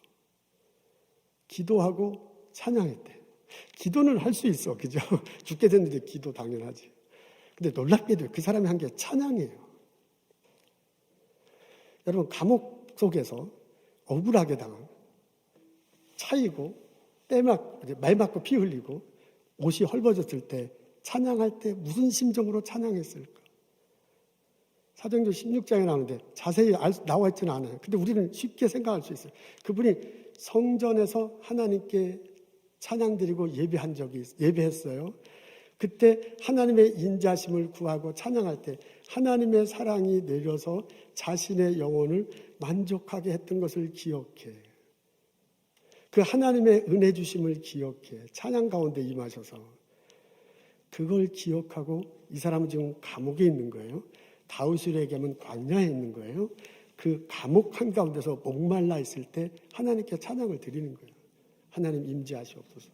기도하고 찬양했대. 기도는 할 수 있어, 그죠? 죽게 됐는데 기도 당연하지. 근데 놀랍게도 그 사람이 한 게 찬양이에요. 여러분, 감옥 속에서 억울하게 당한, 차이고 말 맞고 피 흘리고 옷이 헐벗었을 때 찬양할 때 무슨 심정으로 찬양했을까? 사도행전 16장에 나오는데 자세히 나와 있지는 않아요. 근데 우리는 쉽게 생각할 수 있어요. 그분이 성전에서 하나님께 찬양드리고 예배했어요. 그때 하나님의 인자심을 구하고 찬양할 때 하나님의 사랑이 내려서 자신의 영혼을 만족하게 했던 것을 기억해. 그 하나님의 은혜 주심을 기억해. 찬양 가운데 임하셔서. 그걸 기억하고 이 사람은 지금 감옥에 있는 거예요. 다윗에게는 광야에 있는 거예요. 그 감옥 한가운데서 목말라 있을 때 하나님께 찬양을 드리는 거예요. 하나님 임재하시옵소서.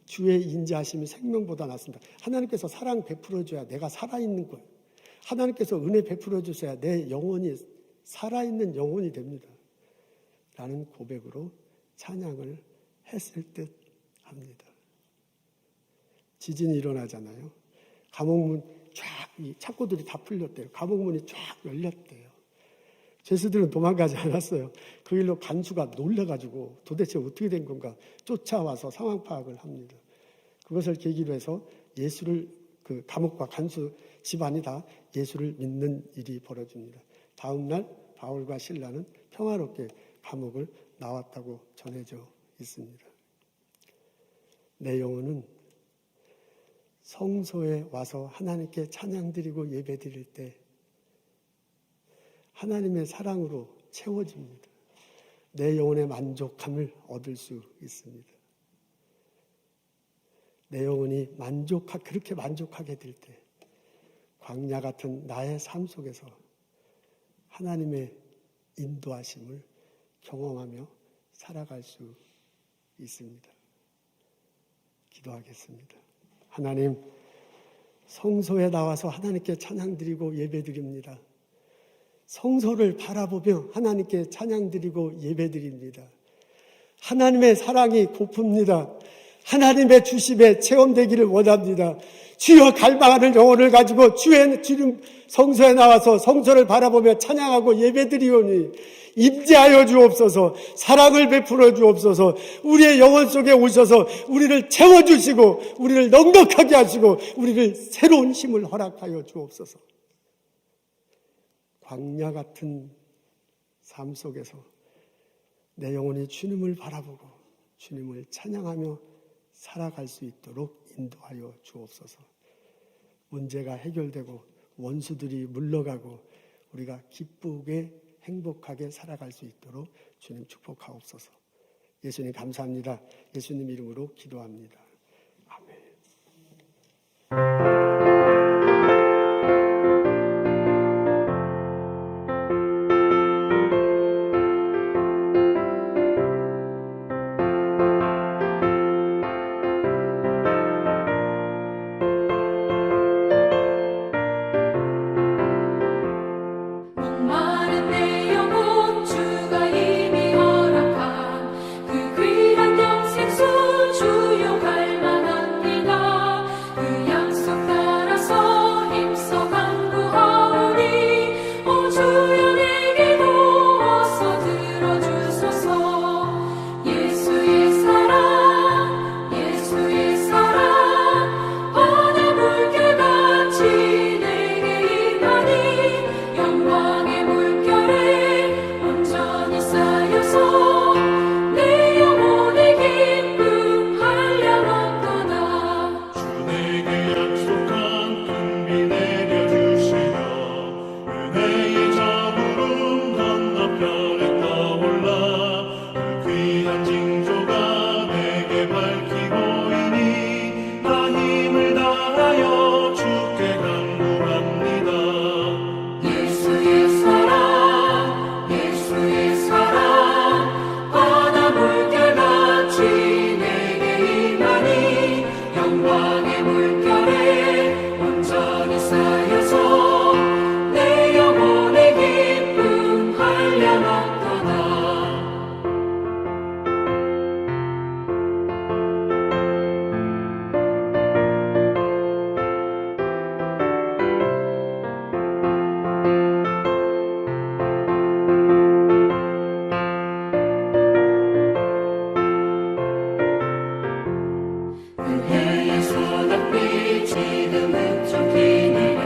주의 인자하심이 생명보다 낫습니다. 하나님께서 사랑 베풀어줘야 내가 살아있는 거예요. 하나님께서 은혜 베풀어주셔야 내 영혼이 살아있는 영혼이 됩니다. 라는 고백으로 찬양을 했을 듯 합니다. 지진이 일어나잖아요. 감옥문 이 창고들이 다 풀렸대요. 감옥문이 쫙 열렸대요. 죄수들은 도망가지 않았어요. 그 일로 간수가 놀라가지고 도대체 어떻게 된 건가 쫓아와서 상황 파악을 합니다. 그것을 계기로 해서 예수를, 그 감옥과 간수 집안이 다 예수를 믿는 일이 벌어집니다. 다음 날 바울과 실라는 평화롭게 감옥을 나왔다고 전해져 있습니다. 내 영혼은 성소에 와서 하나님께 찬양드리고 예배드릴 때 하나님의 사랑으로 채워집니다. 내 영혼의 만족함을 얻을 수 있습니다. 내 영혼이 그렇게 만족하게 될 때 광야 같은 나의 삶 속에서 하나님의 인도하심을 경험하며 살아갈 수 있습니다. 기도하겠습니다. 하나님, 성소에 나와서 하나님께 찬양드리고 예배드립니다. 성소를 바라보며 하나님께 찬양드리고 예배드립니다. 하나님의 사랑이 고픕니다. 하나님의 주심에 체험되기를 원합니다. 주여, 갈망하는 영혼을 가지고 주의 주님 성소에 나와서 성소를 바라보며 찬양하고 예배드리오니 임재하여 주옵소서. 사랑을 베풀어 주옵소서. 우리의 영혼 속에 오셔서 우리를 채워주시고 우리를 넉넉하게 하시고 우리를 새로운 힘을 허락하여 주옵소서. 광야 같은 삶 속에서 내 영혼이 주님을 바라보고 주님을 찬양하며 살아갈 수 있도록 인도하여 주옵소서. 문제가 해결되고 원수들이 물러가고 우리가 기쁘게 행복하게 살아갈 수 있도록 주님 축복하옵소서. 예수님 감사합니다. 예수님 이름으로 기도합니다. 아멘. 목마른 내 영혼 주가 이미 허락한 그 귀한 영생수 주여 갈망합니다. 그 약속 따라서 힘써 간구하오니 오 주여 내게도 어서 들어주소서. 예수의 사랑 예수의 사랑 바다 물결같이 내게 임하니 영광의 물결에 온전히 쌓여서 내 영혼의 기쁨 한량없도다. 주 내게 약속한 큰 비 내려주시며 은혜의 자부름 건너편에 떠올라 그 귀한 징조가 내게 밝히고이니 나 힘을 다하여 주께 간구합니다. 예수의 사랑 바다 물결같이 내게 임하니 영광의 물결에 온전히 쌓여서 내 영혼의 기쁨 한량없도다. 은혜의 소낙비 지금은 쫓기 내려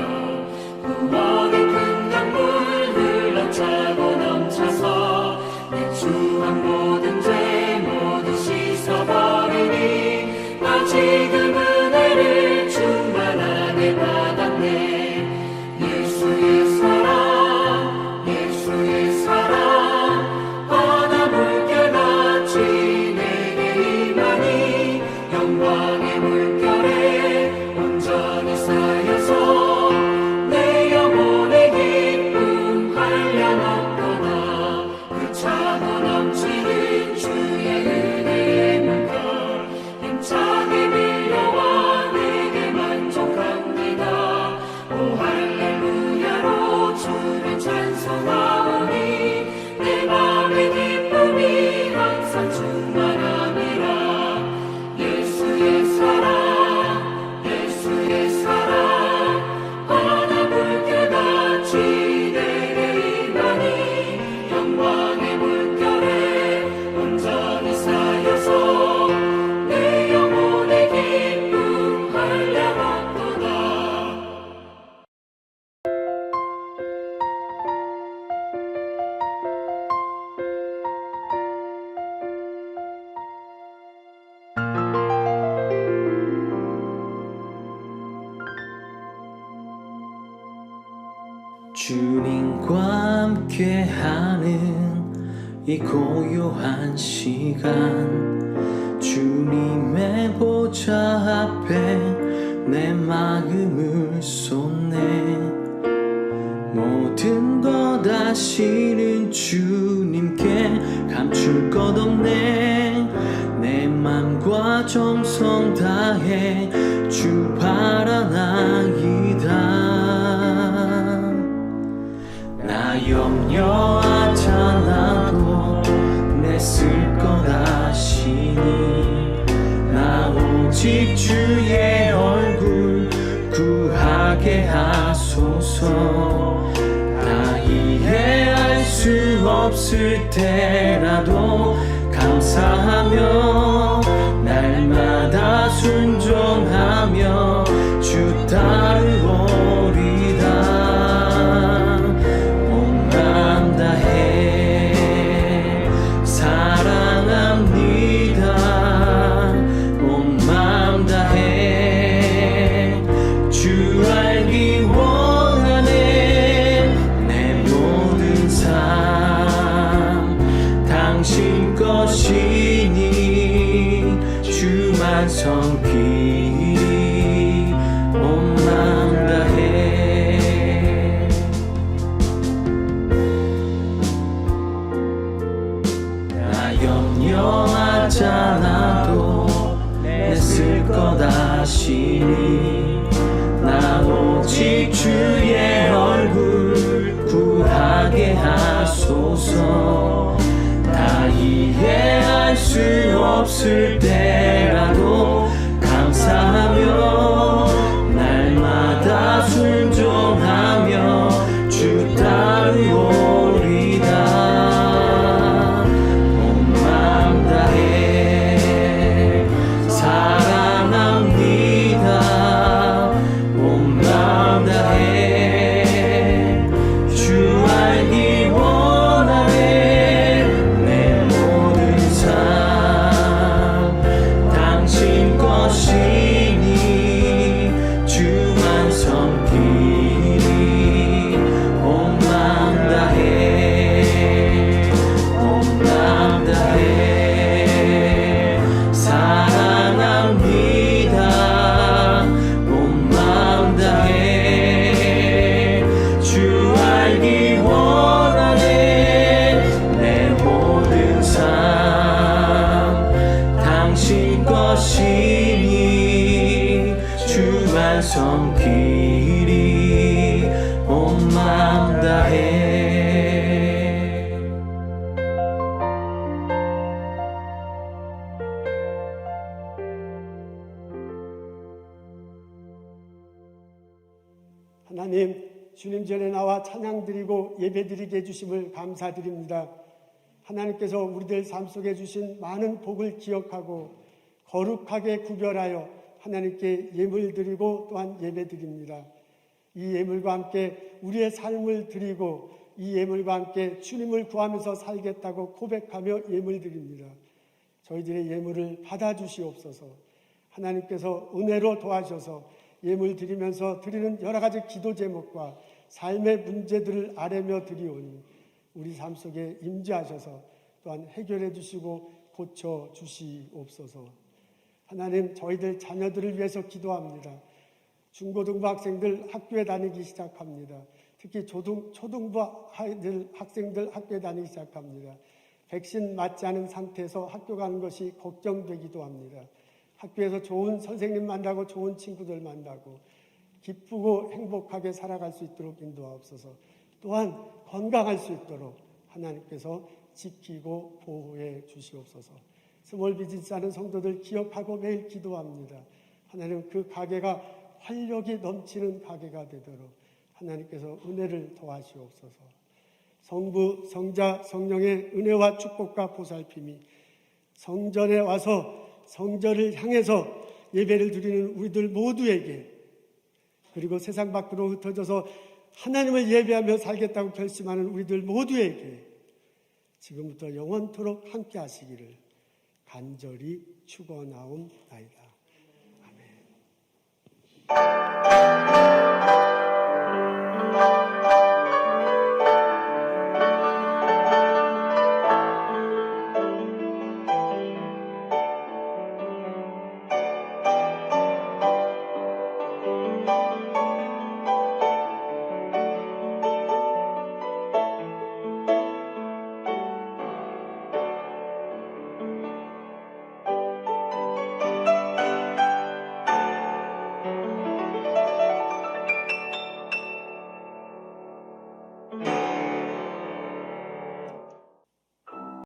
구원의 큰 강물 흘러차고 넘쳐서 내 추한 모든 죄 모두 씻어버리니 나 지금 은혜를 충만하게 받았네. 예수의 사랑 바다 물결같이 내게 임하니 영광의 물결에 온전히 쌓여서 내 영혼의 기쁨 한량없도다. 그 차고 넘치는 주의 은혜의 물결 힘차게 밀려와 내게 만족합니다. 오 할렐루야로 주를 찬송하오니 내 맘의 기쁨이 항상 충만함이라. 예수의 사랑 바다 물결같이 내게 임하니 영광의 물결에 온전히 쌓여서 내 영혼의 기쁨 한량없도다. 주님과 함께하는 이 고요한 시간 주님의 보좌 보좌 앞에 내 마음을 쏟네. 모든 것 아시는 주님께 감출 것 없네. 내 맘과 정성 다해 주 바라나이다. 나 염려하지 않아도 내 쓸 것 아시니. 나 오직 주의 얼굴 구하게 하소서. 다 이해할 수 없을 때라도 감사하며 날마다 순종하며 주 따르오리다. 온 맘 다해 사랑합니다. 온 맘 다해 주 알기 원하네. 내 모든 삶 당신 것이니 주만 섬기리 온 맘 다해. 나 염려하지 않아도 내 쓸 것 아시니. 나 오직 주의 얼굴 구하게 하소서. 다 이해할 수 없을 때라도 감사하며 날마다 순종하며 주 따르오리다. 온 맘 다해 사랑합니다. 온 맘 다해 주 알기 원하네. 내 모든 삶 당신 것이니 주만 섬기리 온 맘 다해. 온 맘 다해 사랑합니다. 온 맘 다해 주 알기 원하네. 내 모든 삶 당신 것이니 주만 섬기리 온 맘 다해. 하나님, 주님 전에 나와 찬양드리고 예배드리게 해주심을 감사드립니다. 하나님께서 우리들 삶 속에 주신 많은 복을 기억하고 거룩하게 구별하여 하나님께 예물 드리고 또한 예배 드립니다. 이 예물과 함께 우리의 삶을 드리고 이 예물과 함께 주님을 구하면서 살겠다고 고백하며 예물 드립니다. 저희들의 예물을 받아주시옵소서. 하나님께서 은혜로 도와셔서 예물 드리면서 드리는 여러 가지 기도 제목과 삶의 문제들을 아뢰며 드리오니 우리 삶 속에 임재하셔서 또한 해결해 주시고 고쳐 주시옵소서. 하나님, 저희들 자녀들을 위해서 기도합니다. 중고등부 학생들 학교에 다니기 시작합니다. 특히 초등부 학생들 학교에 다니기 시작합니다. 백신 맞지 않은 상태에서 학교 가는 것이 걱정되기도 합니다. 학교에서 좋은 선생님 만나고 좋은 친구들 만나고 기쁘고 행복하게 살아갈 수 있도록 인도하옵소서. 또한 건강할 수 있도록 하나님께서 지키고 보호해 주시옵소서. 스몰 비즈니스 하는 성도들 기억하고 매일 기도합니다. 하나님, 그 가게가 활력이 넘치는 가게가 되도록 하나님께서 은혜를 더하시옵소서. 성부, 성자, 성령의 은혜와 축복과 보살핌이 성전에 와서 성전을 향해서 예배를 드리는 우리들 모두에게, 그리고 세상 밖으로 흩어져서 하나님을 예배하며 살겠다고 결심하는 우리들 모두에게 지금부터 영원토록 함께 하시기를 간절히 축원하옵나이다. 아멘.